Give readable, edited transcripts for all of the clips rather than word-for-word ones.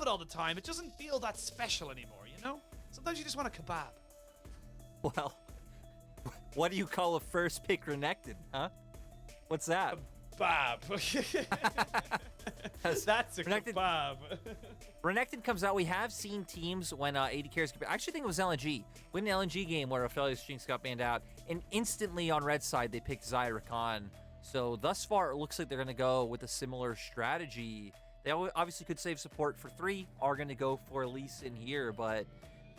all the time, it doesn't feel that special anymore, you know? Sometimes you just want a kebab. Well, what do you call a first pick Renekton, huh? What's that? Kebab. That's a kebab. Renekton comes out. We have seen teams when AD carries. I actually think it was LNG. We had an LNG game where Aphelios Jinx got banned out, and instantly on red side they picked Xayah Rakan. So thus far, it looks like they're going to go with a similar strategy. They obviously could save support for 3, are going to go for Oisin here, but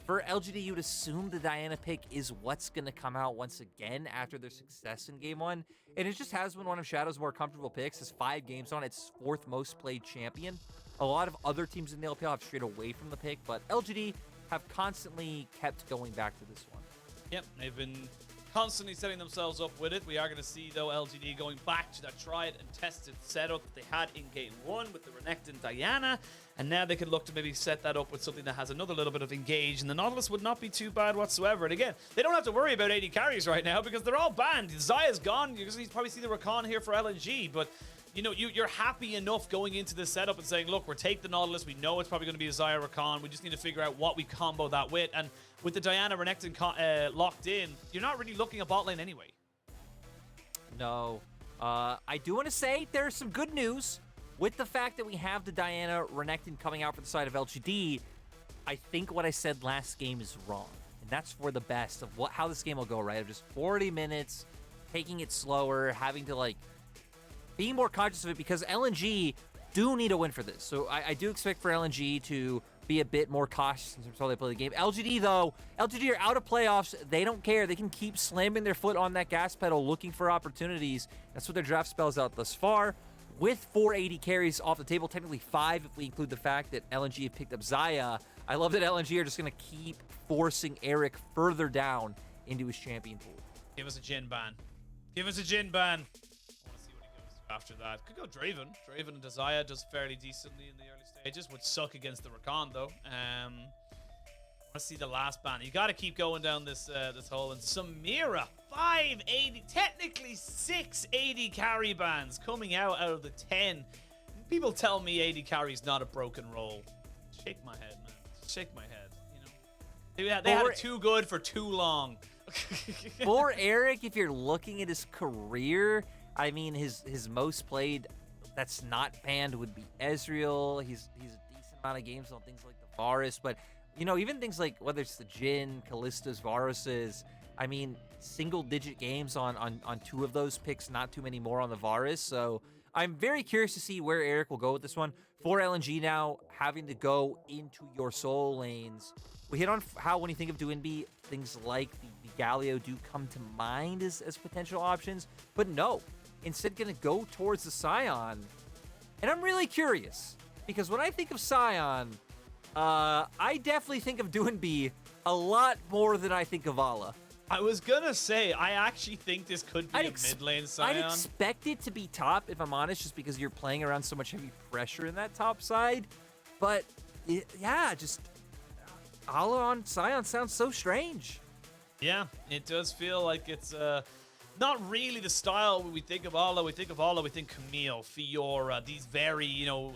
for LGD, you'd assume the Diana pick is what's going to come out once again after their success in Game 1. And it just has been one of Shadow's more comfortable picks. It's 5 games on its 4th most played champion. A lot of other teams in the LPL have strayed away from the pick, but LGD have constantly kept going back to this one. Yep, they've been constantly setting themselves up with it. We are going to see, though, LGD going back to that tried and tested setup that they had in Game 1 with the Renekton Diana, and now they can look to maybe set that up with something that has another little bit of engage, and the Nautilus would not be too bad whatsoever. And again, they don't have to worry about AD carries right now because they're all banned. Xayah's gone. You're going to probably see the Rakan here for LNG, but you know, you're happy enough going into this setup and saying, look, we're taking the Nautilus. We know it's probably going to be a Xayah Rakan. We just need to figure out what we combo that with. And with the Diana Renekton locked in, you're not really looking at bot lane anyway. No. I do want to say there's some good news. With the fact that we have the Diana Renekton coming out for the side of LGD, I think what I said last game is wrong. And that's for the best of how this game will go, right? Of just 40 minutes, taking it slower, having to, like, being more conscious of it, because LNG do need a win for this. So I do expect for LNG to be a bit more cautious in terms of how they play the game. LGD, though, LGD are out of playoffs. They don't care. They can keep slamming their foot on that gas pedal, looking for opportunities. That's what their draft spells out thus far. With 4 AD carries off the table, technically 5 if we include the fact that LNG have picked up Xayah. I love that LNG are just going to keep forcing Eric further down into his champion pool. Give us a Jin ban. Give us a Jin ban. After that, could go Draven. Draven and Xayah does fairly decently in the early stages. Would suck against the Rakan though. I want to see the last ban. You got to keep going down this this hole. And Samira, 5 AD, technically 6 AD carry bans coming out of the 10. People tell me AD carry is not a broken role. Shake my head, man. Shake my head. You know, they had it too good for too long. For Eric, if you're looking at his career, I mean, his most played that's not banned would be Ezreal. He's a decent amount of games on things like the Varus, but you know, even things like whether it's the Jhin, Kallistas, Varuses, I mean, single-digit games on 2 of those picks, not too many more on the Varus. So I'm very curious to see where Eric will go with this one. For LNG now, having to go into your soul lanes. We hit on how when you think of Doinb, things like the Galio do come to mind as potential options, but no. Instead, going to go towards the Sion. And I'm really curious, because when I think of Sion, I definitely think of Doinb a lot more than I think of Ala. I was going to say, I actually think this could be a mid lane Sion. I'd expect it to be top, if I'm honest, just because you're playing around so much heavy pressure in that top side. But, yeah, just Ala on Sion sounds so strange. Yeah, it does feel like it's not really the style when we think of Ala. We think of Ala, we think Camille, Fiora, these very, you know,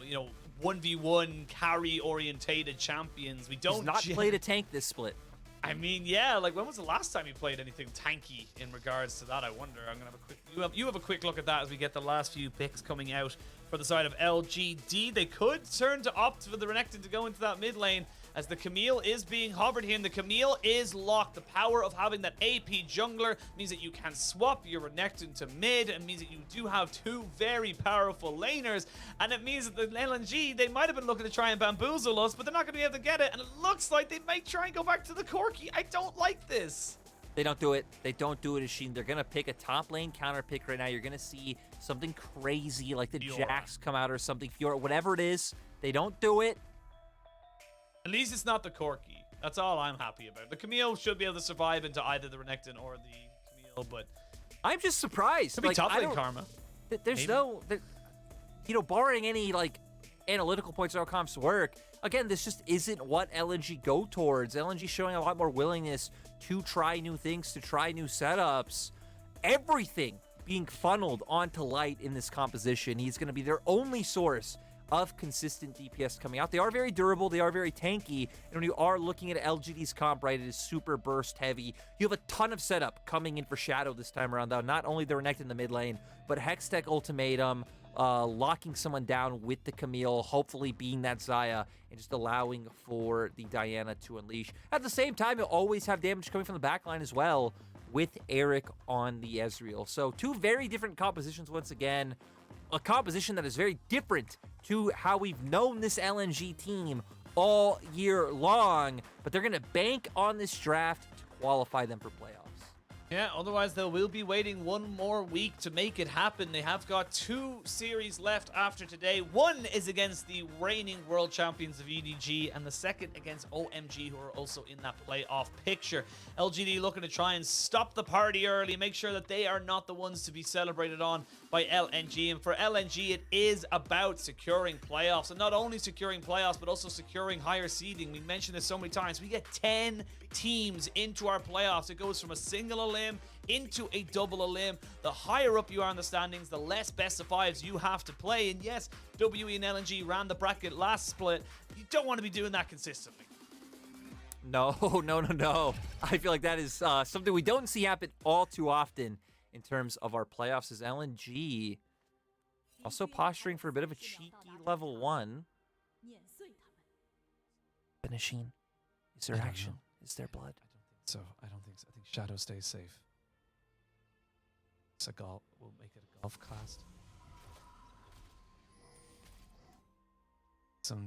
1v1 carry orientated champions. We don't He's not played a tank this split. I mean, yeah, like when was the last time you played anything tanky in regards to that? I wonder. I'm gonna have a quick. You have a quick look at that as we get the last few picks coming out for the side of LGD. They could turn to opt for the Renekton to go into that mid lane, as the Camille is being hovered here, and the Camille is locked. The power of having that AP jungler means that you can swap your Renekton to mid, and means that you do have 2 very powerful laners, and it means that the LNG, they might have been looking to try and bamboozle us, but they're not going to be able to get it, and it looks like they might try and go back to the Corki. I don't like this. They don't do it. They don't do it, Oisin. They're going to pick a top lane counter pick right now. You're going to see something crazy like the Fiora. Jax come out or something. Fiora, whatever it is, they don't do it. At least it's not the Corki. That's all I'm happy about. The Camille should be able to survive into either the Renekton or the Camille, but I'm just surprised. Could be top lane karma. There's no, barring any like analytical points or outcomes work. Again, this just isn't what LNG go towards. LNG showing a lot more willingness to try new things, to try new setups. Everything being funneled onto Light in this composition. He's going to be their only source of consistent DPS coming out. They are very durable. They are very tanky. And when you are looking at LGD's comp, right, it is super burst heavy. You have a ton of setup coming in for Shadow this time around, though. Not only the Renekton in the mid lane, but Hextech Ultimatum, locking someone down with the Camille, hopefully being that Xayah, and just allowing for the Diana to unleash. At the same time, you'll always have damage coming from the backline as well with Eric on the Ezreal. So two very different compositions once again. A composition that is very different to how we've known this LNG team all year long, but they're going to bank on this draft to qualify them for playoffs. Yeah, otherwise they will be waiting one more week to make it happen. They have got 2 series left after today. One is against the reigning world champions of EDG, and the second against OMG, who are also in that playoff picture. LGD looking to try and stop the party early, make sure that they are not the ones to be celebrated on by LNG. And for LNG, it is about securing playoffs, and not only securing playoffs, but also securing higher seeding. We mentioned this so many times. We get 10 teams into our playoffs. It goes from a single elim into a double elim. The higher up you are in the standings, the less best of 5s you have to play. And yes, WE and LNG ran the bracket last split. You don't want to be doing that consistently. No. I feel like that is something we don't see happen all too often in terms of our playoffs, as LNG also posturing for a bit of a cheeky level 1. Finishing. Is there action? Is there blood? I don't think so. I think Shadow stays safe. It's a golf. We'll make it a golf cast.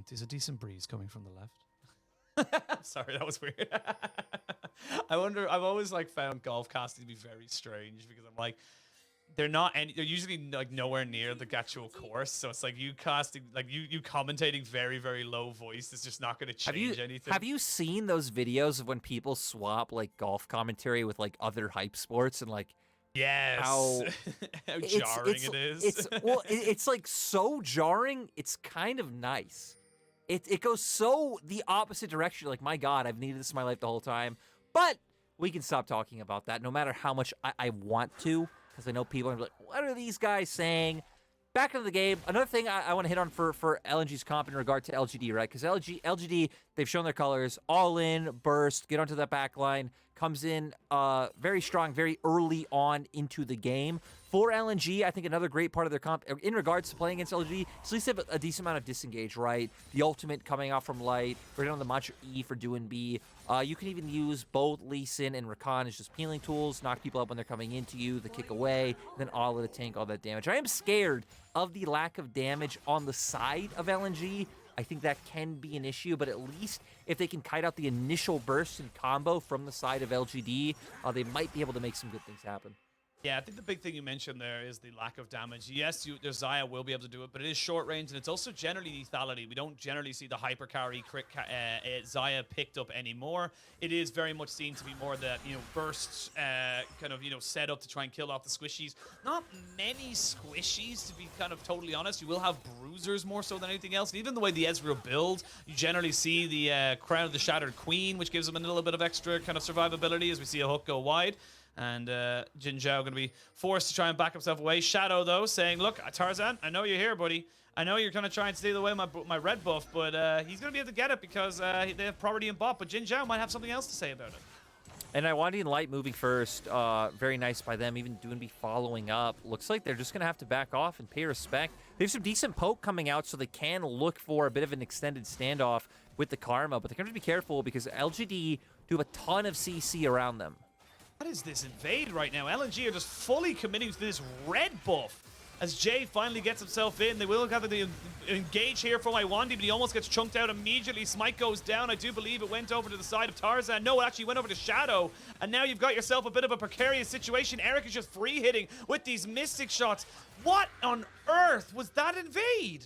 There's a decent breeze coming from the left. Sorry, that was weird. I wonder. I've always found golf casting to be very strange because I'm like, they're usually nowhere near the actual course, so it's you casting, you commentating very, very low voice is just not going to change anything. Have you seen those videos of when people swap golf commentary with other hype sports and yes, how jarring it is? It's so jarring. It's kind of nice. It goes so the opposite direction. My God, I've needed this in my life the whole time. But we can stop talking about that no matter how much I want to. Because I know people are like, what are these guys saying? Back into the game. Another thing I want to hit on for LNG's comp in regard to LGD, right? Because LGD, they've shown their colors. All in, burst, get onto that back line. Comes in very strong, very early on into the game. For LNG, I think another great part of their comp, in regards to playing against LGD, is at least they have a decent amount of disengage, right? The ultimate coming off from Light, right on the Mantra E for Doinb. You can even use both Lee Sin and Rakan as just peeling tools, knock people up when they're coming into you, the kick away, and then all of the tank, all that damage. I am scared of the lack of damage on the side of LNG. I think that can be an issue, but at least if they can kite out the initial burst and combo from the side of LGD, they might be able to make some good things happen. Yeah, I think the big thing you mentioned there is the lack of damage. Yes, their Xayah will be able to do it, but it is short range, and it's also generally lethality. We don't generally see the hyper carry Xayah picked up anymore. It is very much seen to be more the burst set up to try and kill off the squishies. Not many squishies, to be kind of totally honest. You will have bruisers more so than anything else. And even the way the Ezreal build, you generally see the Crown of the Shattered Queen, which gives them a little bit of extra kind of survivability as we see a hook go wide. And JinJiao going to be forced to try and back himself away. Shadow, though, saying, look, Tarzan, I know you're here, buddy. I know you're going to try and steal away my red buff, but he's going to be able to get it because they have property in bot. But JinJiao might have something else to say about it. And Iwandi and Light moving first. Very nice by them. Even Doinb following up. Looks like they're just going to have to back off and pay respect. They have some decent poke coming out, so they can look for a bit of an extended standoff with the Karma. But they're going to be careful because LGD do have a ton of CC around them. What is this invade right now? LNG are just fully committing to this red buff. As Jay finally gets himself in, they will have to engage here from Iwandi, but he almost gets chunked out immediately. Smite goes down. I do believe it went over to the side of Tarzan. No, it actually went over to Shadow. And now you've got yourself a bit of a precarious situation. Eric is just free hitting with these mystic shots. What on earth was that invade?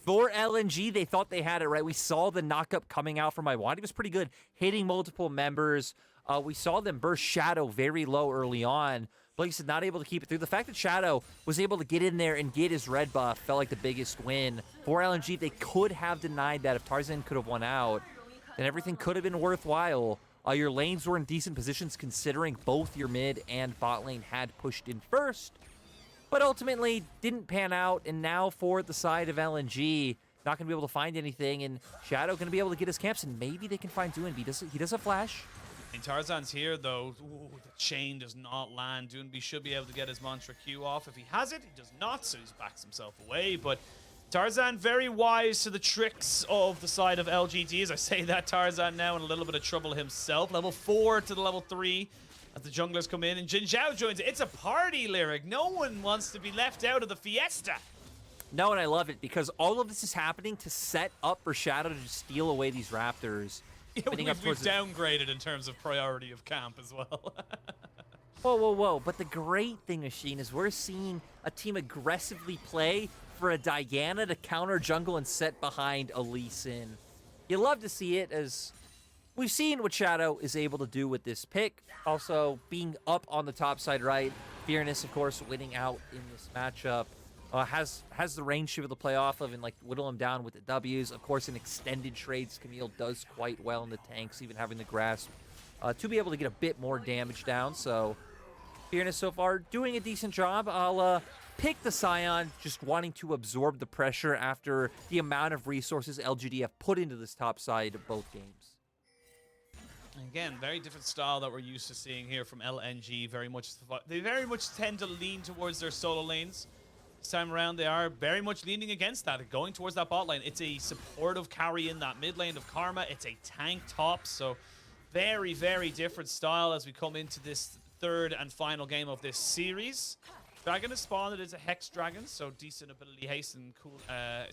For LNG, they thought they had it right. We saw the knockup coming out from Iwandi. It was pretty good, hitting multiple members. We saw them burst Shadow very low early on. Like you said, not able to keep it through. The fact that Shadow was able to get in there and get his red buff felt like the biggest win. For LNG, they could have denied that. If Tarzan could have won out, then everything could have been worthwhile. Your lanes were in decent positions considering both your mid and bot lane had pushed in first. but ultimately didn't pan out. And now for the side of LNG, not going to be able to find anything, and Shadow going to be able to get his camps, and maybe they can find Doinb. He does a flash. And Tarzan's here, though. Ooh, the chain does not land. Doinb should be able to get his Mantra Q off. If he has it, he does not, so he backs himself away. But Tarzan very wise to the tricks of the side of LGD. As I say that, Tarzan now in a little bit of trouble himself. Level 4 to the level 3 as the junglers come in. And JinJiao joins it. It's a party lyric. No one wants to be left out of the fiesta. No, and I love it because all of this is happening to set up for Shadow to just steal away these Raptors. Yeah, we've downgraded in terms of priority of camp as well. Whoa. But the great thing, Machine, is we're seeing a team aggressively play for a Diana to counter jungle and set behind Oisin. You love to see it, as we've seen what Shadow is able to do with this pick. Also, being up on the top side right. Fearness, of course, winning out in this matchup. Has the range to be able to play off of and like whittle him down with the W's. Of course, in extended trades, Camille does quite well in the tanks, even having the grasp to be able to get a bit more damage down. So Fearness so far doing a decent job. I'll pick the Sion, just wanting to absorb the pressure after the amount of resources LGD have put into this top side of both games. Again, very different style that we're used to seeing here from LNG. They very much tend to lean towards their solo lanes. This time around, they are very much leaning against that, going towards that bot lane. It's a supportive carry in that mid lane of Karma. It's a tank top, so very, very different style as we come into this third and final game of this series. Dragon is spawned. It is a Hex Dragon, so decent ability haste and cool, attack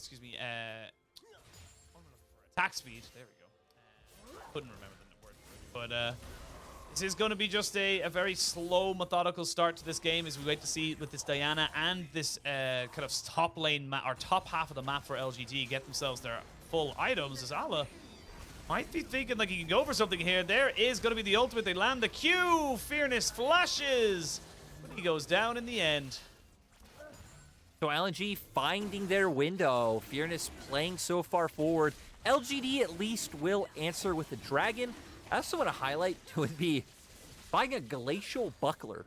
speed. There we go. Couldn't remember the word, but this is going to be just a very slow, methodical start to this game as we wait to see with this Diana and this kind of top lane or top half of the map for LGD get themselves their full items. As Ala might be thinking like he can go for something here. There is going to be the ultimate. They land the Q. Fearness flashes, but he goes down in the end. So LNG finding their window. Fearness playing so far forward. LGD at least will answer with the Dragon. I also want to highlight would be buying a Glacial Buckler.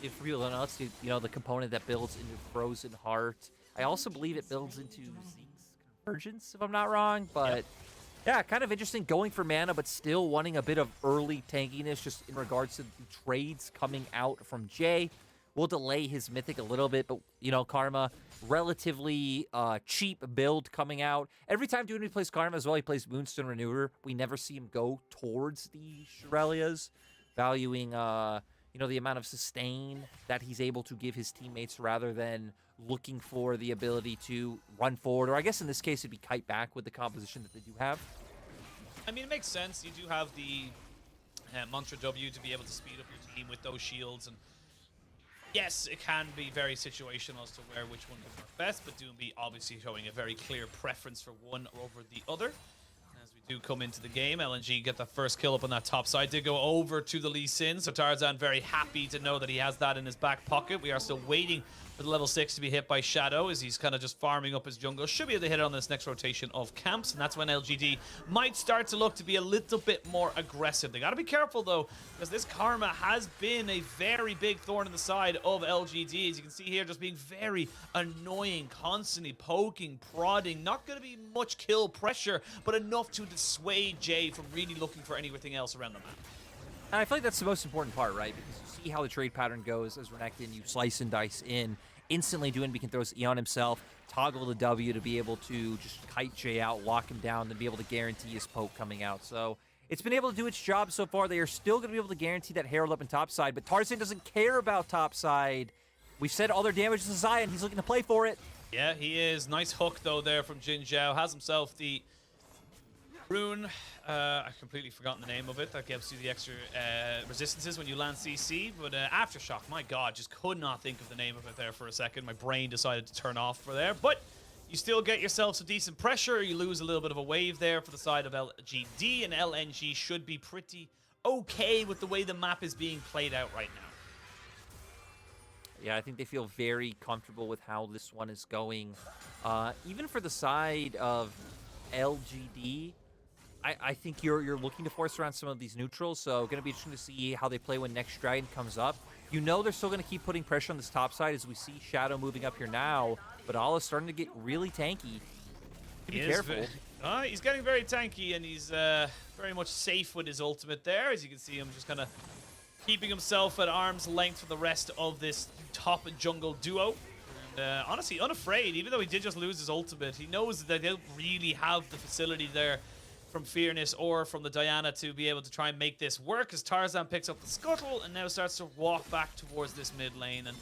If people don't know, it's the component that builds into Frozen Heart. I also believe it builds into Zeke's Convergence, if I'm not wrong. But yeah, kind of interesting going for mana, but still wanting a bit of early tankiness just in regards to the trades coming out from Jay. We'll delay his Mythic a little bit, but, Karma, relatively cheap build coming out. Every time Doinb plays Karma as well, he plays Moonstone Renewer. We never see him go towards the Shurelias, valuing, the amount of sustain that he's able to give his teammates rather than looking for the ability to run forward. Or I guess in this case, it'd be kite back with the composition that they do have. I mean, it makes sense. You do have the Mantra W to be able to speed up your team with those shields, and yes, it can be very situational as to which one can work best, but Doinb obviously showing a very clear preference for one over the other. As we do come into the game, LNG get the first kill up on that top side. Did go over to the Lee Sin, so Tarzan very happy to know that he has that in his back pocket. We are still waiting for the level 6 to be hit by Shadow as he's kind of just farming up his jungle. Should be able to hit it on this next rotation of camps, and that's when LGD might start to look to be a little bit more aggressive. They got to be careful, though, because this Karma has been a very big thorn in the side of LGD. As you can see here, just being very annoying, constantly poking, prodding. Not going to be much kill pressure, but enough to dissuade Jay from really looking for anything else around the map. And I feel like that's the most important part, right? Because you see how the trade pattern goes as Renekton, you slice and dice in. Instantly, Doinb can throw Sion himself, toggle the W to be able to just kite Jay out, lock him down, and be able to guarantee his poke coming out. So it's been able to do its job so far. They are still going to be able to guarantee that Herald up in topside, but Tarzan doesn't care about topside. We've said all their damage to Xayah, he's looking to play for it. Yeah, he is. Nice hook, though, there from JinJiao. Has himself the rune. I've completely forgotten the name of it. That gives you the extra resistances when you land CC. But Aftershock, my God, just could not think of the name of it there for a second. My brain decided to turn off for there. But you still get yourself some decent pressure. You lose a little bit of a wave there for the side of LGD. And LNG should be pretty okay with the way the map is being played out right now. Yeah, I think they feel very comfortable with how this one is going. Even for the side of LGD, I think you're looking to force around some of these neutrals, so going to be interesting to see how they play when next Dragon comes up. You know they're still going to keep putting pressure on this top side as we see Shadow moving up here now, but Ala's starting to get really tanky. Be careful. He's getting very tanky, and he's very much safe with his ultimate there. As you can see him just kind of keeping himself at arm's length from the rest of this top jungle duo. And honestly, unafraid, even though he did just lose his ultimate, he knows that they don't really have the facility there from Fearness or from the Diana to be able to try and make this work, as Tarzan picks up the scuttle and now starts to walk back towards this mid lane. And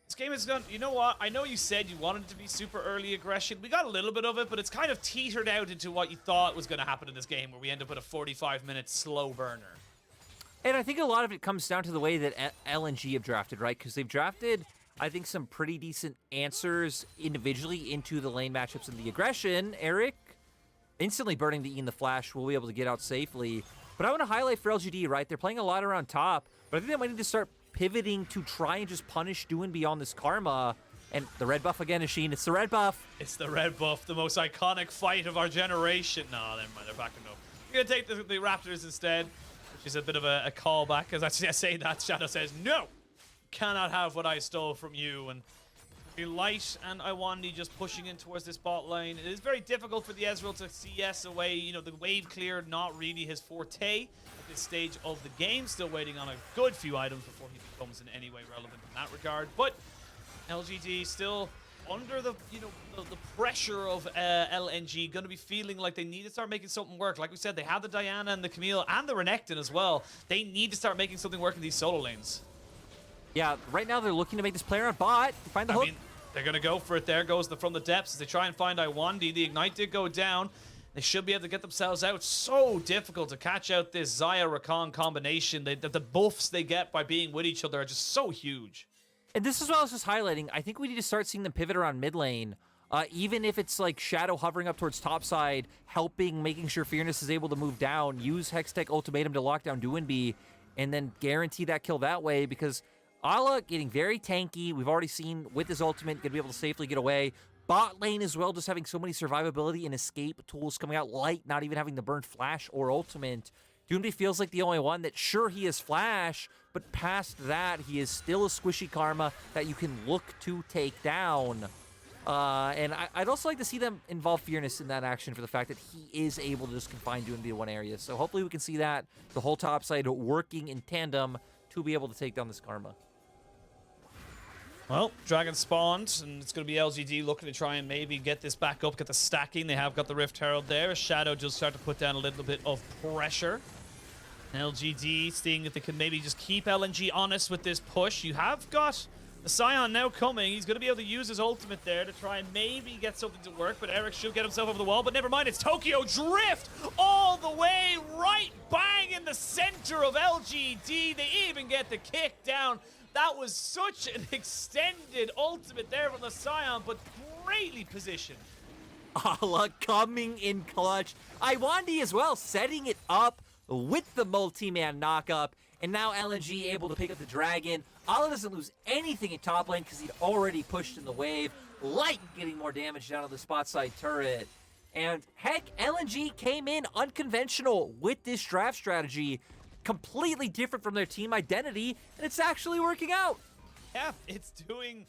this game is gone. You know what? I know you said you wanted it to be super early aggression. We got a little bit of it, but it's kind of teetered out into what you thought was going to happen in this game, where we end up with a 45-minute slow burner. And I think a lot of it comes down to the way that LNG have drafted, right? Because they've drafted, I think, some pretty decent answers individually into the lane matchups and the aggression. Eric, instantly burning the E in the flash, will be able to get out safely. But I want to highlight for LGD, right? They're playing a lot around top, but I think they might need to start pivoting to try and just punish Doinb on this karma. And the red buff again, Asheen. It's the red buff. It's the red buff, the most iconic fight of our generation. No, never mind. They're backing up. We're going to take the Raptors instead, which is a bit of a callback. As I say that, Shadow says, no, cannot have what I stole from you. And Light and Iwandi just pushing in towards this bot lane. It is very difficult for the Ezreal to CS away. You know, the wave clear, not really his forte at this stage of the game. Still waiting on a good few items before he becomes in any way relevant in that regard. But LGD still under the pressure of LNG, going to be feeling like they need to start making something work. Like we said, they have the Diana and the Camille and the Renekton as well. They need to start making something work in these solo lanes. Yeah, right now they're looking to make this player on bot. Find the hook. I mean, they're going to go for it. There goes from the depths as they try and find Iwandi. The Ignite did go down. They should be able to get themselves out. So difficult to catch out this Xayah Rakan combination. The buffs they get by being with each other are just so huge. And this is what I was just highlighting. I think we need to start seeing them pivot around mid lane. Even if it's like Shadow hovering up towards top side, helping, making sure Fearness is able to move down, use Hextech Ultimatum to lock down Doinb, and then guarantee that kill that way, because Ala getting very tanky. We've already seen with his ultimate, going to be able to safely get away. Bot lane as well, just having so many survivability and escape tools coming out. Light not even having to burn flash or ultimate. Doinb feels like the only one that, sure, he is flash, but past that, he is still a squishy karma that you can look to take down. And I'd also like to see them involve Fearness in that action for the fact that he is able to just confine Doinb to one area. So hopefully we can see that, the whole top side working in tandem to be able to take down this karma. Well, Dragon spawned, and it's going to be LGD looking to try and maybe get this back up, get the stacking. They have got the Rift Herald there. Shadow just start to put down a little bit of pressure. LGD seeing if they can maybe just keep LNG honest with this push. You have got the Sion now coming. He's going to be able to use his ultimate there to try and maybe get something to work, but Eric should get himself over the wall. But never mind, it's Tokyo Drift all the way right bang in the center of LGD. They even get the kick down. That was such an extended ultimate there from the Sion, but greatly positioned. Ala coming in clutch. Iwandi as well, setting it up with the multi-man knock-up. And now LNG able to pick up the dragon. Ala doesn't lose anything in top lane because he'd already pushed in the wave. Light getting more damage down on the spot side turret. And heck, LNG came in unconventional with this draft strategy. Completely different from their team identity, and it's actually working out. Yeah, it's doing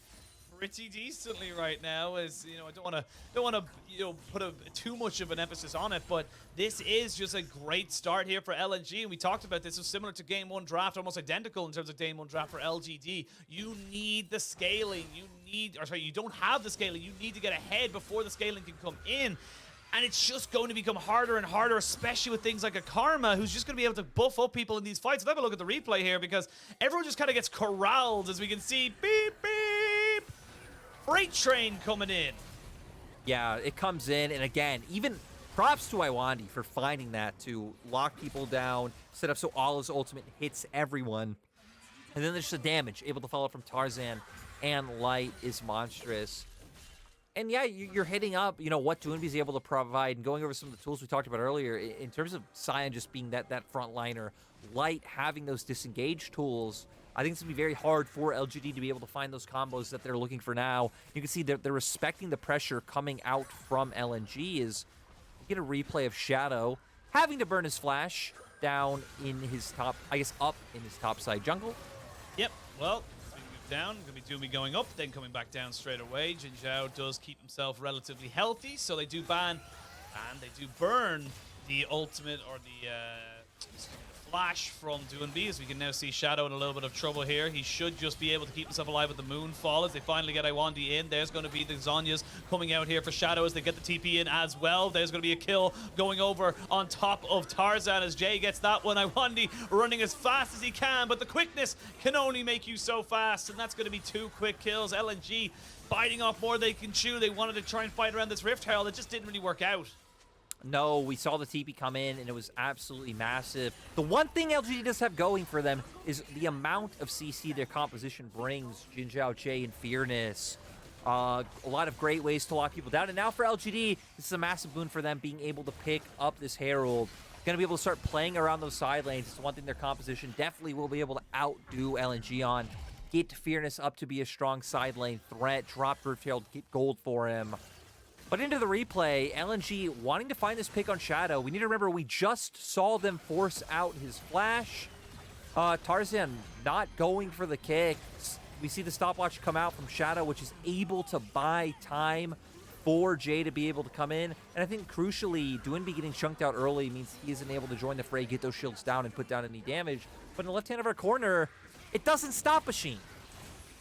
pretty decently right now. As you know, I don't want to put too much of an emphasis on it, but this is just a great start here for LNG. And we talked about this. It's similar to Game 1 draft, almost identical in terms of Game 1 draft for LGD. You need the scaling. You don't have the scaling. You need to get ahead before the scaling can come in. And it's just going to become harder and harder, especially with things like a Karma, who's just going to be able to buff up people in these fights. Let's have a look at the replay here, because everyone just kind of gets corralled, as we can see. Beep, beep. Freight train coming in. Yeah, it comes in, and again, even props to Iwandi for finding that to lock people down, set up so Ala's ultimate hits everyone. And then there's the damage, able to follow from Tarzan, and Light is monstrous. And yeah, you're hitting up, what Doinb is able to provide, and going over some of the tools we talked about earlier in terms of Sion just being that front liner, Light having those disengage tools. I think it's going to be very hard for LGD to be able to find those combos that they're looking for now. You can see that they're respecting the pressure coming out from LNG. Is you get a replay of Shadow having to burn his flash down in his top, I guess up in his top side jungle. Yep. well, as we move down, going to be Doinb going up, then coming back down straight away. JinJiao does keep himself relatively healthy, so they do ban and they do burn the ultimate or the flash from Doinb, as we can now see Shadow in a little bit of trouble here. He should just be able to keep himself alive with the Moonfall as they finally get Iwandi in. There's going to be the Zhonya's coming out here for Shadow as they get the TP in as well. There's going to be a kill going over on top of Tarzan as Jay gets that one. Iwandi running as fast as he can, but the quickness can only make you so fast, and that's going to be 2 quick kills. LNG biting off more they can chew. They wanted to try and fight around this Rift Herald. It just didn't really work out. No, we saw the TP come in, and it was absolutely massive. The one thing LGD does have going for them is the amount of CC their composition brings. JinJiao, Jay, and Fearness. A lot of great ways to lock people down. And now for LGD, this is a massive boon for them being able to pick up this Herald. Going to be able to start playing around those side lanes. It's one thing their composition definitely will be able to outdo LNG on. Get Fearness up to be a strong side lane threat. Drop Rift Herald, get gold for him. But into the replay, LNG wanting to find this pick on Shadow. We need to remember we just saw them force out his flash. Tarzan not going for the kick. We see the stopwatch come out from Shadow, which is able to buy time for Jay to be able to come in. And I think crucially, Doinb getting chunked out early means he isn't able to join the fray, get those shields down, and put down any damage. But in the left hand of our corner, it doesn't stop Machine.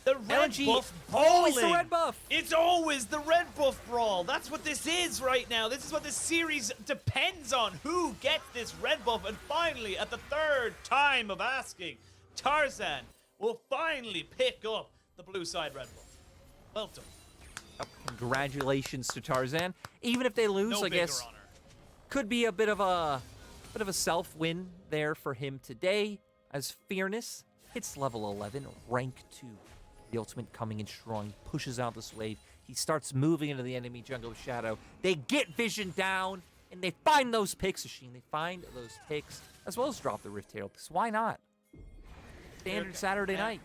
The red LNG, buff always the brawling. red buff. It's always the red buff brawl. That's what this is right now. This is what this series depends on. Who gets this red buff? And finally, at the 3rd time of asking, Tarzan will finally pick up the blue side red buff. Well done. Congratulations to Tarzan. Even if they lose, No I guess honor. could be a bit of a self win there for him today, as Fearness hits level 11, rank 2. The ultimate coming in strong, pushes out this wave. He starts moving into the enemy jungle with Shadow. They get vision down, and they find those picks, Machine. They find those picks, as well as drop the Rift Herald, because why not? Standard Saturday night.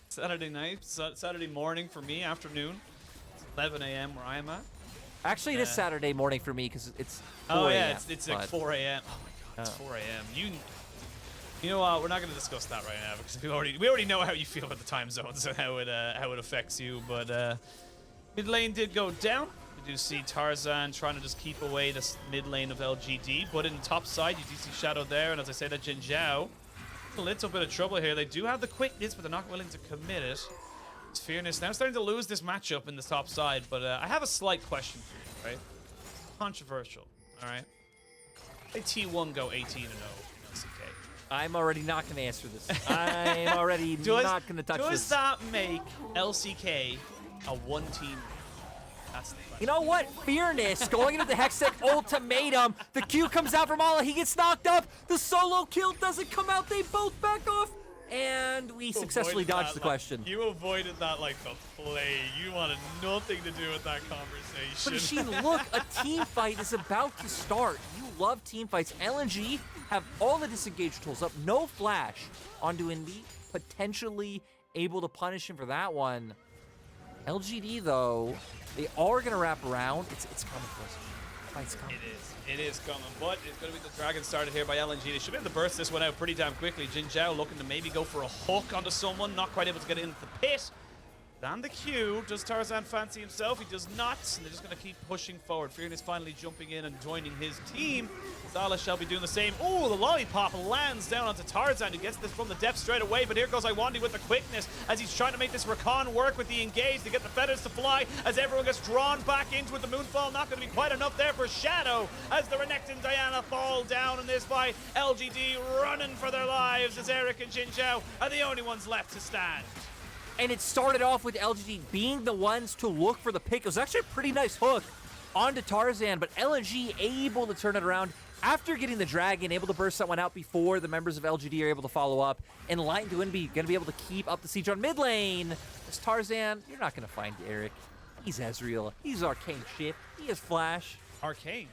Saturday night, Saturday morning for me, afternoon. It's 11 a.m. where I am at. Actually, it is Saturday morning for me, because it's 4 Oh yeah, a.m., it's like 4 a.m. Oh my god, it's 4 a.m. You know what? We're not going to discuss that right now because we already know how you feel about the time zones and how it affects you. But mid lane did go down. We do see Tarzan trying to just keep away this mid lane of LGD. But in the top side, you do see Shadow there, and as I say, that JinJiao a little bit of trouble here. They do have the quickness, but they're not willing to commit it. It's Fearness now starting to lose this matchup in the top side. But I have a slight question for you, right? Controversial, all right? They T1 go 18-0. I'm already not going to answer this. I'm already not going to touch this. Does that make LCK a one-team? That's the question. You know what? Fearness going into the Hextech ultimatum. The Q comes out from Allah. He gets knocked up. The solo kill doesn't come out. They both back off. And we successfully dodged the question. You avoided that like the plague. You wanted nothing to do with that conversation. But Machine, look, a team fight is about to start. You love team fights. LNG have all the disengage tools up. No flash on Doinb. Potentially able to punish him for that one. LGD, though, they are going to wrap around. It's coming for us. Fight's coming. It is coming, but it's going to be the Dragon started here by LNG. They should be able to burst this one out pretty damn quickly. JinJiao looking to maybe go for a hook onto someone, not quite able to get into the pit. And the Q, does Tarzan fancy himself? He does not, and they're just going to keep pushing forward. Fearness finally jumping in and joining his team. Xayah shall be doing the same. Oh, the lollipop lands down onto Tarzan, who gets this from the depth straight away, but here goes Iwandi with the quickness as he's trying to make this Rakan work with the engage to get the feathers to fly as everyone gets drawn back into it. The Moonfall not going to be quite enough there for Shadow as the Renekton Diana fall down in this fight. LGD running for their lives as Eric and JinJiao are the only ones left to stand. And it started off with LGD being the ones to look for the pick. It was actually a pretty nice hook onto Tarzan, but LNG able to turn it around after getting the Dragon, able to burst that one out before the members of LGD are able to follow up. And Light Doinb going to be able to keep up the siege on mid lane. As Tarzan, you're not going to find Eric. He's Ezreal. He's Arcane shit. He has Flash. Arcane?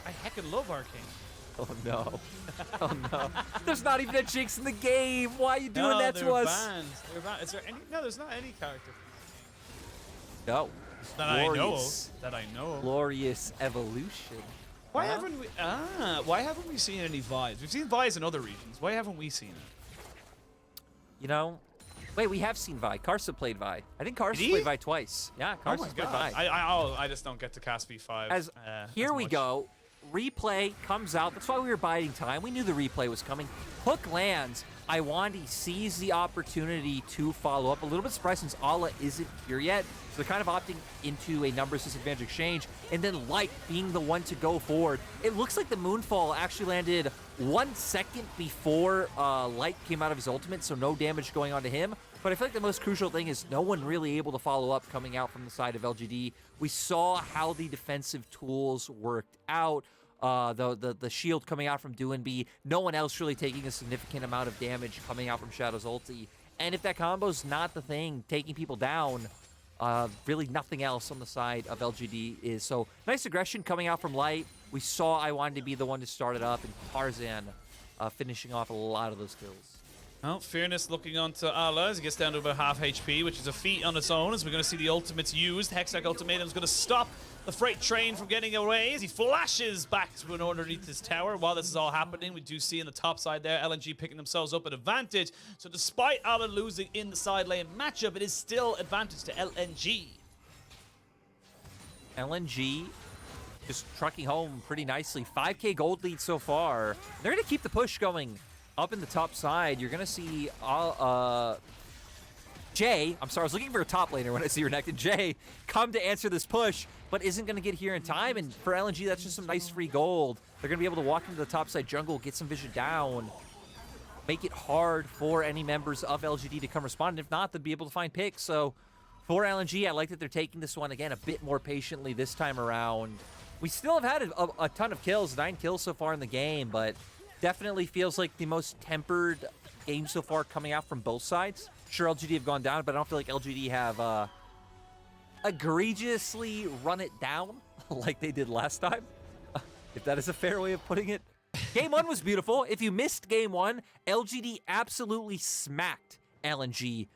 I heckin' love Arcane. Oh no. Oh no. There's not even a Jinx in the game. Why are you doing that to us? Banned. They're banned. Is there any? No, there's not any character. No. That I know of. That I know of. Glorious evolution. Why haven't we? Why haven't we seen any VODs? We've seen VODs in other regions. Why haven't we seen it? you know, wait, we have seen Vi. Karsa played Vi. I think Karsa Did he? played Vi twice. Yeah, Oh my Karsa's played god. Vi. I just don't get to cast V5. Here we much. go. Replay comes out. That's why we were biding time. We knew the replay was coming. Hook lands. Iwandi sees the opportunity to follow up. A little bit surprised since Allah isn't here yet. So they're kind of opting into a numbers disadvantage exchange. And then Light being the one to go forward. It looks like the Moonfall actually landed 1 second before Light came out of his ultimate, so no damage going on to him. But I feel like the most crucial thing is no one really able to follow up coming out from the side of LGD. We saw how the defensive tools worked out. The shield coming out from Doinb, no one else really taking a significant amount of damage coming out from Shadow's ulti. And if that combo's not the thing, taking people down, really nothing else on the side of LGD is. So nice aggression coming out from Light. We saw I wanted to be the one to start it up, and Tarzan finishing off a lot of those kills. Well, Fearness looking onto Allah as he gets down to about half HP, which is a feat on its own, as we're going to see the ultimates used. Hextech Ultimatum is going to stop the freight train from getting away as he flashes back to underneath this tower. While this is all happening, we do see in the top side there, LNG picking themselves up an advantage. So despite Allah losing in the side lane matchup, it is still advantage to LNG. LNG just trucking home pretty nicely. 5K gold lead so far. They're going to keep the push going up in the top side. You're going to see Jay, I'm sorry, I was looking for a top laner when I see Renekton. Jay come to answer this push, but isn't going to get here in time. And for LNG, that's just some nice free gold. They're going to be able to walk into the top side jungle, get some vision down, make it hard for any members of LGD to come respond. And if not, they'll be able to find picks. So for LNG, I like that they're taking this one, again, a bit more patiently this time around. We still have had a ton of kills, 9 kills so far in the game, but definitely feels like the most tempered game so far coming out from both sides. Sure, LGD have gone down, but I don't feel like LGD have egregiously run it down like they did last time, if that is a fair way of putting it. Game 1 was beautiful. If you missed Game 1, LGD absolutely smacked LNG.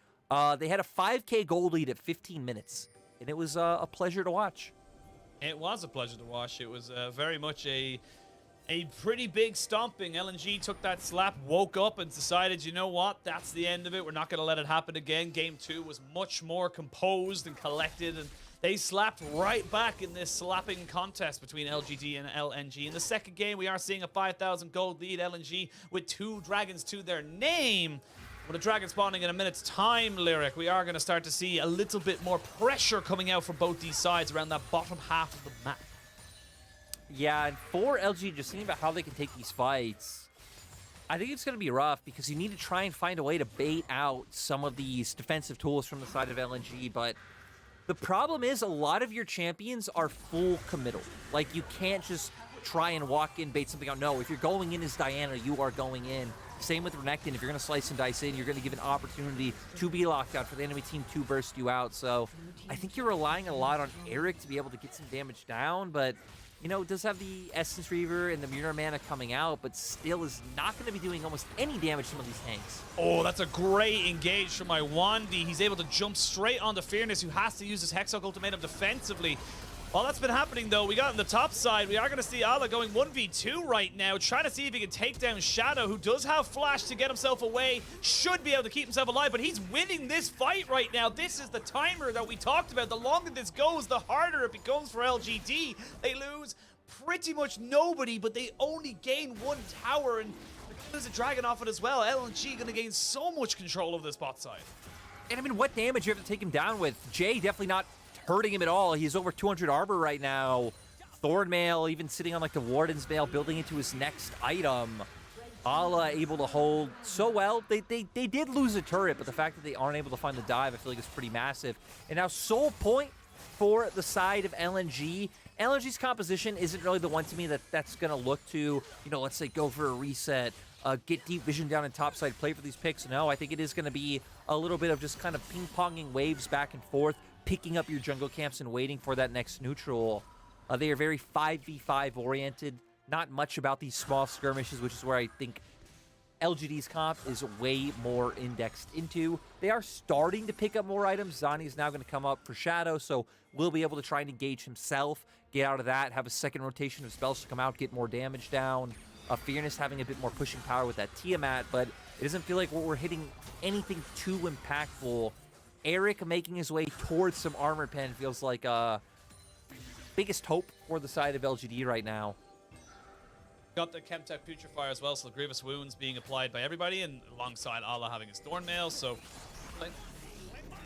They had a 5K gold lead at 15 minutes, and it was a pleasure to watch. It was a pleasure to watch. It was very much a pretty big stomping. LNG took that slap, woke up, and decided, you know what, that's the end of it. We're not going to let it happen again. Game 2 was much more composed and collected, and they slapped right back in this slapping contest between LGD and LNG. In the second game, we are seeing a 5,000 gold lead. LNG with 2 dragons to their name. With a dragon spawning in a minute's time, Lyric, we are going to start to see a little bit more pressure coming out from both these sides around that bottom half of the map. Yeah, and for LG, just thinking about how they can take these fights, I think it's going to be rough because you need to try and find a way to bait out some of these defensive tools from the side of LNG, but the problem is a lot of your champions are full committal. Like, you can't just try and walk in, bait something out. No, if you're going in as Diana, you are going in. Same with Renekton. If you're going to slice and dice in, you're going to give an opportunity to be locked out for the enemy team to burst you out. So I think you're relying a lot on Eric to be able to get some damage down, but you know, does have the Essence Reaver and the Mirror Mana coming out, but still is not going to be doing almost any damage to some of these tanks. Oh, that's a great engage from Iwandi. He's able to jump straight onto Fearness, who has to use his Hextech Ultimatum defensively. While that's been happening, though, we got on the top side, we are going to see Allah going 1v2 right now, trying to see if he can take down Shadow, who does have Flash to get himself away, should be able to keep himself alive, but he's winning this fight right now. This is the timer that we talked about. The longer this goes, the harder it becomes for LGD. They lose pretty much nobody, but they only gain 1 tower, and there's a dragon off it as well. LNG going to gain so much control of this bot side. And I mean, what damage you have to take him down with? Jay definitely not hurting him at all. He's over 200 armor right now. Thornmail even sitting on like the Warden's Veil, building into his next item. Allah able to hold so well. They did lose a turret, but the fact that they aren't able to find the dive, I feel like is pretty massive. And now Soul Point for the side of LNG. LNG's composition isn't really the one to me that's going to look to, you know, let's say go for a reset, get deep vision down in topside, play for these picks. No, I think it is going to be a little bit of just kind of ping-ponging waves back and forth, picking up your jungle camps and waiting for that next neutral. They are very 5v5 oriented, not much about these small skirmishes, which is where I think LGD's comp is way more indexed into. They are starting to pick up more items. Zani is now going to come up for Shadow, so we'll be able to try and engage himself, get out of that, have a second rotation of spells to come out, get more damage down. Fearness having a bit more pushing power with that Tiamat, but it doesn't feel like we're hitting anything too impactful. Eric making his way towards some armor pen feels like biggest hope for the side of LGD right now. Got the Chemtech Putrifier as well, so the Grievous Wounds being applied by everybody, and alongside Allah having his Thornmail, so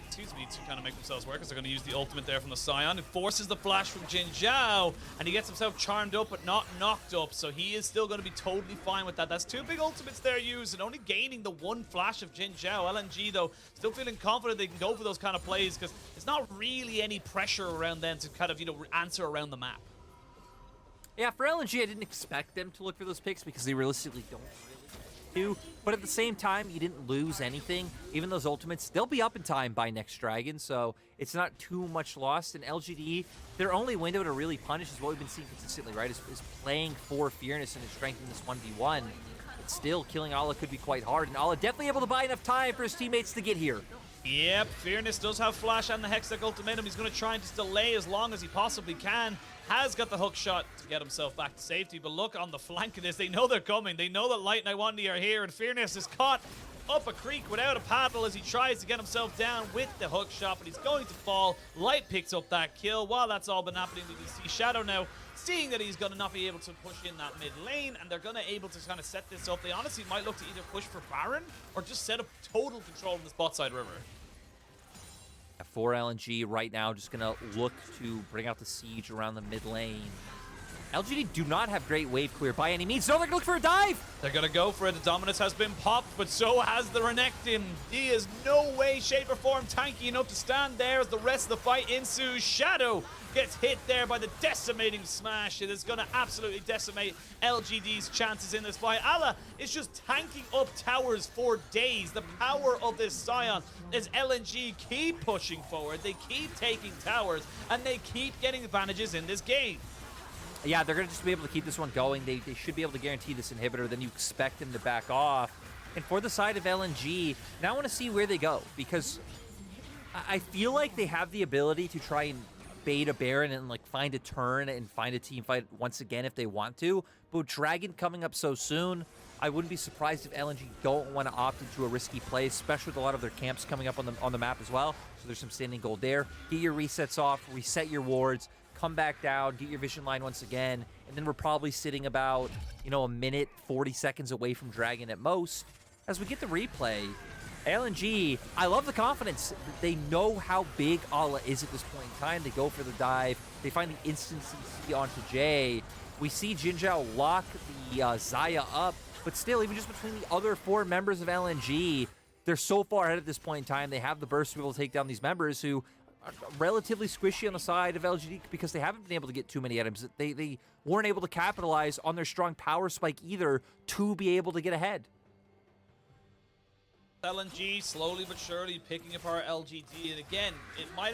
excuse me, to kind of make themselves work, as they're going to use the ultimate there from the Sion. It forces the flash from JinJiao, and he gets himself charmed up but not knocked up, so he is still going to be totally fine with that. That's 2 big ultimates there used, and only gaining the 1 flash of JinJiao. LNG, though, still feeling confident they can go for those kind of plays, because there's not really any pressure around them to kind of, you know, answer around the map. Yeah, for LNG, I didn't expect them to look for those picks because they realistically don't really do. But at the same time, you didn't lose anything. Even those ultimates, they'll be up in time by next Dragon, so it's not too much lost. And LGD, their only window to really punish is what we've been seeing consistently, right? Is playing for Fearness and his strength in this 1v1. But still, killing Allah could be quite hard. And Allah definitely able to buy enough time for his teammates to get here. Yep, Fearness does have Flash and the Hextech Ultimatum. He's going to try and just delay as long as he possibly can. Has got the hook shot to get himself back to safety, but look on the flank of this. They know they're coming. They know that Light and Iwandi are here, and Fearness is caught up a creek without a paddle as he tries to get himself down with the hook shot, but he's going to fall. Light picks up that kill. While that's all been happening, we can see Shadow now seeing that he's going to not be able to push in that mid lane, and they're going to able to kind of set this up. They honestly might look to either push for Baron or just set up total control in this bot side river. For LNG right now, just going to look to bring out the siege around the mid lane. LGD do not have great wave clear by any means. No, they're going to look for a dive. They're going to go for it. The Dominus has been popped, but so has the Renekton. He is no way, shape, or form tanky enough to stand there as the rest of the fight ensues. Shadow gets hit there by the decimating smash. It is going to absolutely decimate LGD's chances in this fight. Allah is just tanking up towers for days. The power of this Sion is LNG keep pushing forward. They keep taking towers, and they keep getting advantages in this game. Yeah, they're going to just be able to keep this one going. They should be able to guarantee this inhibitor. Then you expect them to back off. And for the side of LNG, now I want to see where they go, because I feel like they have the ability to try and bait a Baron and like find a turn and find a team fight once again if they want to. But with Dragon coming up so soon, I wouldn't be surprised if LNG don't want to opt into a risky play, especially with a lot of their camps coming up on the map as well. So there's some standing gold there. Get your resets off, reset your wards, come back down, get your vision line once again, and then we're probably sitting about, you know, a minute, 40 seconds away from Dragon at most. As we get the replay, LNG, I love the confidence. They know how big Allah is at this point in time. They go for the dive. They find the instant CC onto Jay. We see JinJiao lock the Xayah up, but still, even just between the other 4 members of LNG, they're so far ahead at this point in time. They have the burst to be able to take down these members who are relatively squishy on the side of LGD because they haven't been able to get too many items. They weren't able to capitalize on their strong power spike either to be able to get ahead. LNG slowly but surely picking apart LGD, and again, it might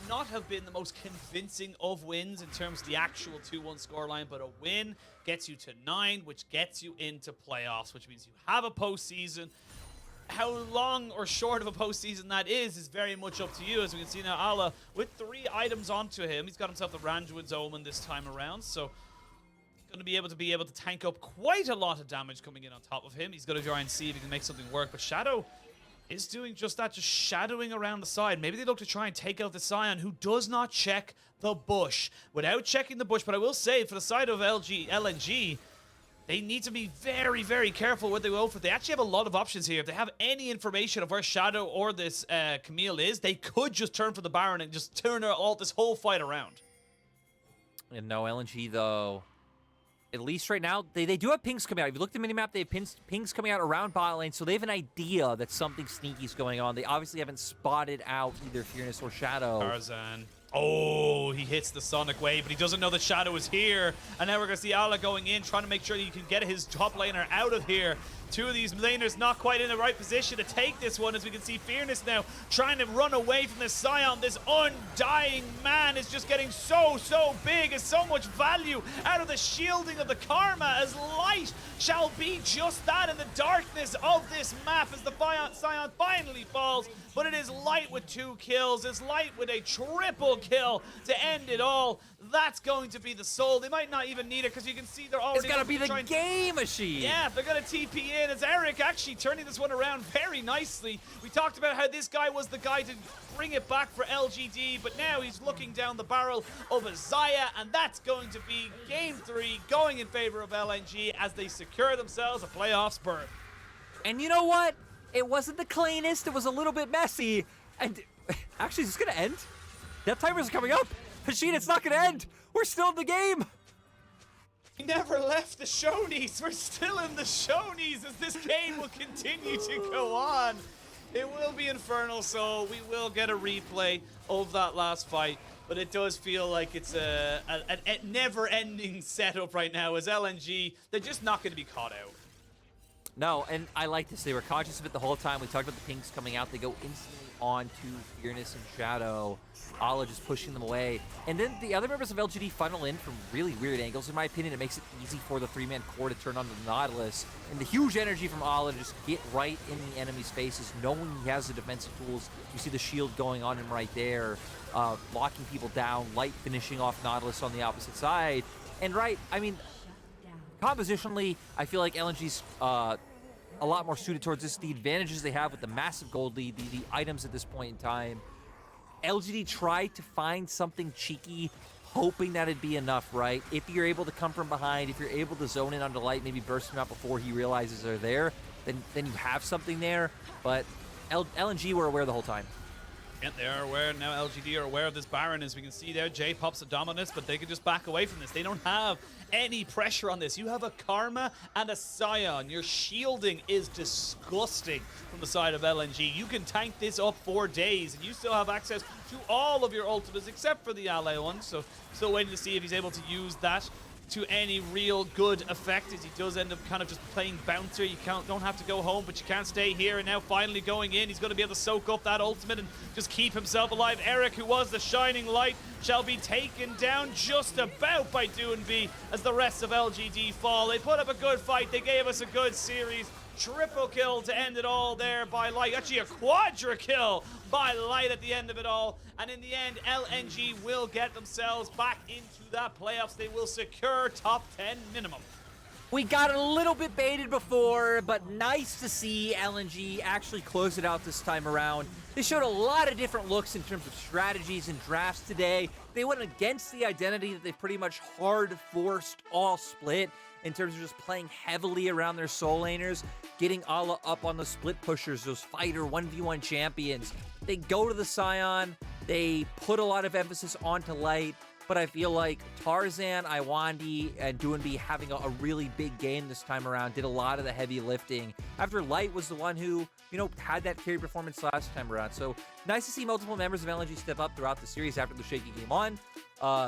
not have been the most convincing of wins in terms of the actual 2-1 scoreline, but a win gets you to 9, which gets you into playoffs, which means you have a postseason. How long or short of a postseason that is very much up to you. As we can see now, Allah with 3 items onto him. He's got himself the Randuin's Omen this time around, so going to be able to tank up quite a lot of damage coming in on top of him. He's going to try and see if he can make something work, but Shadow is doing just that, just shadowing around the side. Maybe they look to try and take out the Sion, who does not check the bush. Without checking the bush, but I will say, for the side of LNG, they need to be very, very careful what they go for. They actually have a lot of options here. If they have any information of where Shadow or this Camille is, they could just turn for the Baron and just turn this whole fight around. And no, LNG, though, at least right now, they do have pings coming out. If you look at the minimap, they have pings coming out around bot lane, so they have an idea that something sneaky is going on. They obviously haven't spotted out either Fearness or Shadow. Tarzan. Oh, he hits the Sonic Wave, but he doesn't know that Shadow is here. And now we're going to see Allah going in, trying to make sure that he can get his top laner out of here. 2 of these laners not quite in the right position to take this one, as we can see Fearness now trying to run away from this Sion. This undying man is just getting so big, as so much value out of the shielding of the Karma, as light shall be just that in the darkness of this map as the Sion finally falls. But it is Light with 2 kills. It's Light with a triple kill to end it all. That's going to be the soul. They might not even need it because you can see they're already... It's gonna be the game machine. Yeah, they're gonna TP in as Eric actually turning this one around very nicely. We talked about how this guy was the guy to bring it back for LGD, but now he's looking down the barrel of a Xayah, and that's going to be game 3 going in favor of LNG as they secure themselves a playoffs berth. And you know what? It wasn't the cleanest. It was a little bit messy. And actually, is this gonna end? Death timers are coming up. Machine, it's not gonna end. We're still in the game. We never left the Shonies. We're still in the Shonies as this game will continue to go on. It will be Infernal Soul. We will get a replay of that last fight, but it does feel like it's a never-ending setup right now as LNG, they're just not going to be caught out. No, and I like this. They were conscious of it the whole time. We talked about the pinks coming out. They go instantly on to Fearness and Shadow. Ala just pushing them away. And then the other members of LGD funnel in from really weird angles. In my opinion, it makes it easy for the 3-man core to turn on the Nautilus. And the huge energy from Ala to just get right in the enemy's faces, knowing he has the defensive tools. You see the shield going on him right there, locking people down, light finishing off Nautilus on the opposite side. And I mean, compositionally, I feel like LNG's a lot more suited towards this. The advantages they have with the massive gold lead, the items at this point in time. LGD tried to find something cheeky, hoping that it'd be enough, right? If you're able to come from behind, if you're able to zone in onto light, maybe burst him out before he realizes they're there, then you have something there. But LNG were aware the whole time. And they are aware, now LGD are aware of this Baron. As we can see there, Jay pops a Dominus, but they can just back away from this. They don't have any pressure on this. You have a Karma and a Sion. Your shielding is disgusting from the side of LNG. You can tank this up for days, and you still have access to all of your ultimates except for the ally one. So still waiting to see if he's able to use that to any real good effect, as he does end up kind of just playing bouncer. You don't have to go home, but you can't stay here. And now finally going in, he's going to be able to soak up that ultimate and just keep himself alive. Eric, who was the shining light, shall be taken down just about by Doinb as the rest of LGD fall. They put up a good fight. They gave us a good series. Triple kill to end it all there by Light. Actually, a quadra kill by Light at the end of it all. And in the end, LNG will get themselves back into that playoffs. They will secure top 10 minimum. We got a little bit baited before, but nice to see LNG actually close it out this time around. They showed a lot of different looks in terms of strategies and drafts today. They went against the identity that they pretty much hard-forced all split in terms of just playing heavily around their soul laners, getting Ala up on the split pushers, those fighter 1v1 champions. They go to the Sion, they put a lot of emphasis onto Light, but I feel like Tarzan, Iwandi, and Doinb having a really big game this time around did a lot of the heavy lifting, after Light was the one who, had that carry performance last time around. So nice to see multiple members of LNG step up throughout the series after the shaky game on.